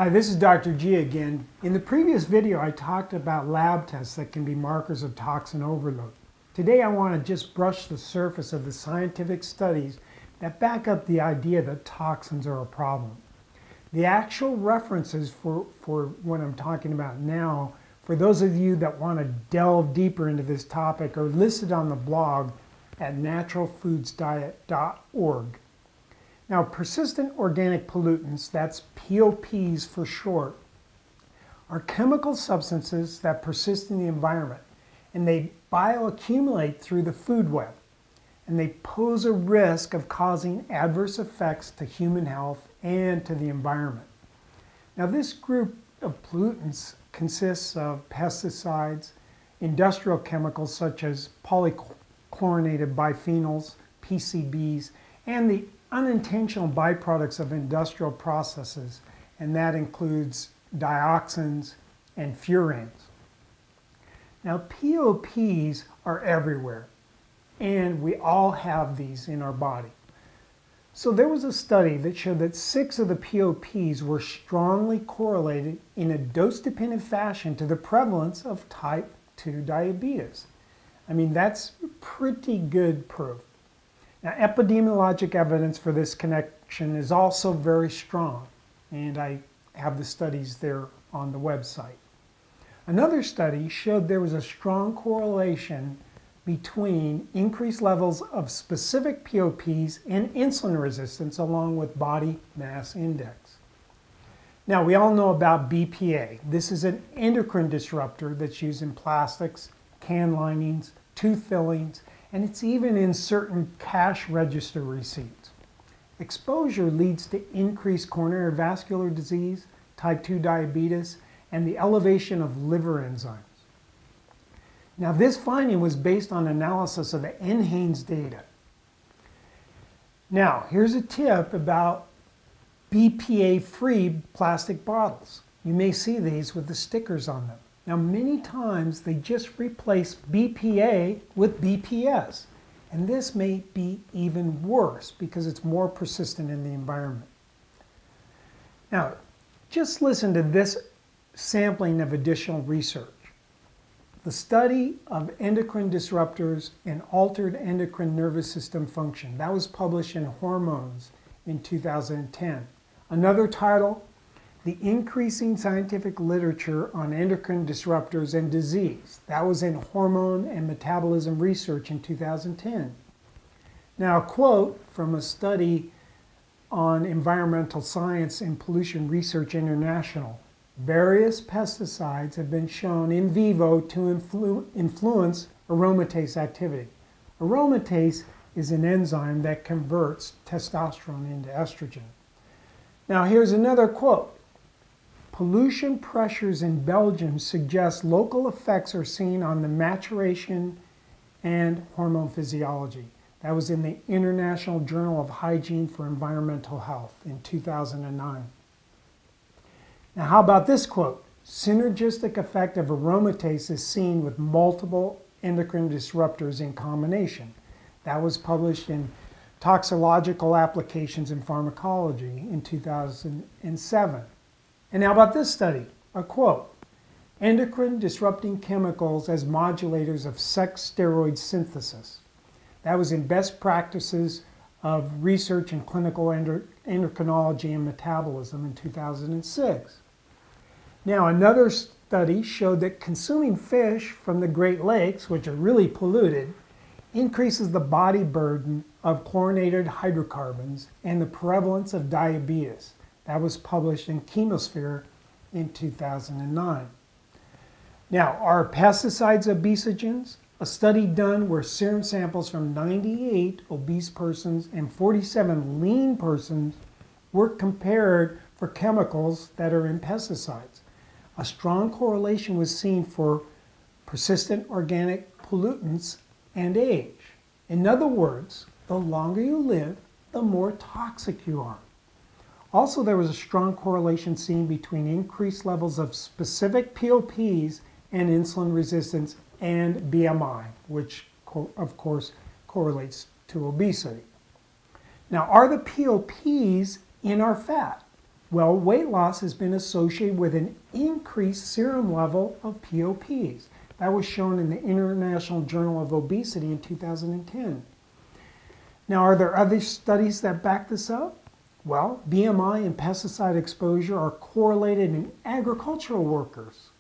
Hi, this is Dr. G again. In the previous video, I talked about lab tests that can be markers of toxin overload. Today, I want to just brush the surface of the scientific studies that back up the idea that toxins are a problem. The actual references for what I'm talking about now, for those of you that want to delve deeper into this topic, are listed on the blog at naturalfoodsdiet.org. Now, persistent organic pollutants, that's POPs for short, are chemical substances that persist in the environment, and they bioaccumulate through the food web, and they pose a risk of causing adverse effects to human health and to the environment. Now, this group of pollutants consists of pesticides, industrial chemicals such as polychlorinated biphenyls, PCBs, and the unintentional byproducts of industrial processes, and that includes dioxins and furans. Now, POPs are everywhere, and we all have these in our body. So there was a study that showed that 6 of the POPs were strongly correlated in a dose-dependent fashion to the prevalence of type 2 diabetes. I mean, that's pretty good proof. Now, epidemiologic evidence for this connection is also very strong, and I have the studies there on the website. Another study showed there was a strong correlation between increased levels of specific POPs and insulin resistance along with body mass index. Now, we all know about BPA. This is an endocrine disruptor that's used in plastics, can linings, tooth fillings, and it's even in certain cash register receipts. Exposure leads to increased coronary vascular disease, type 2 diabetes, and the elevation of liver enzymes. Now, this finding was based on analysis of the NHANES data. Now, here's a tip about BPA-free plastic bottles. You may see these with the stickers on them. Now, many times they just replace BPA with BPS, and this may be even worse because it's more persistent in the environment. Now, just listen to this sampling of additional research. The study of endocrine disruptors and altered endocrine nervous system function. That was published in Hormones in 2010. Another title, The Increasing Scientific Literature on Endocrine Disruptors and Disease. That was in Hormone and Metabolism Research in 2010. Now, a quote from a study on environmental science and pollution research international. Various pesticides have been shown in vivo to influence aromatase activity. Aromatase is an enzyme that converts testosterone into estrogen. Now, here's another quote. Pollution pressures in Belgium suggest local effects are seen on the maturation and hormone physiology. That was in the International Journal of Hygiene for Environmental Health in 2009. Now, how about this quote? Synergistic effect of aromatase is seen with multiple endocrine disruptors in combination. That was published in Toxicological Applications in Pharmacology in 2007. And how about this study? A quote, endocrine disrupting chemicals as modulators of sex steroid synthesis. That was in Best Practices of Research in Clinical Endocrinology and Metabolism in 2006. Now, another study showed that consuming fish from the Great Lakes, which are really polluted, increases the body burden of chlorinated hydrocarbons and the prevalence of diabetes. That was published in Chemosphere in 2009. Now, are pesticides obesogens? A study done where serum samples from 98 obese persons and 47 lean persons were compared for chemicals that are in pesticides. A strong correlation was seen for persistent organic pollutants and age. In other words, the longer you live, the more toxic you are. Also, there was a strong correlation seen between increased levels of specific POPs and insulin resistance and BMI, which of course correlates to obesity. Now, are the POPs in our fat? Well, weight loss has been associated with an increased serum level of POPs. That was shown in the International Journal of Obesity in 2010. Now, are there other studies that back this up? Well, BMI and pesticide exposure are correlated in agricultural workers.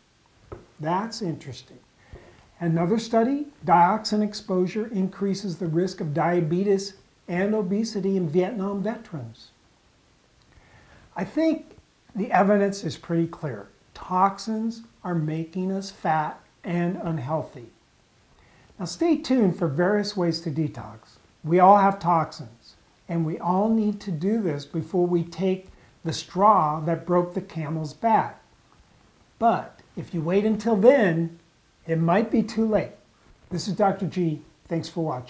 That's interesting. Another study, dioxin exposure increases the risk of diabetes and obesity in Vietnam veterans. I think the evidence is pretty clear. Toxins are making us fat and unhealthy. Now stay tuned for various ways to detox. We all have toxins, and we all need to do this before we take the straw that broke the camel's back. But if you wait until then, it might be too late. This is Dr. G. Thanks for watching.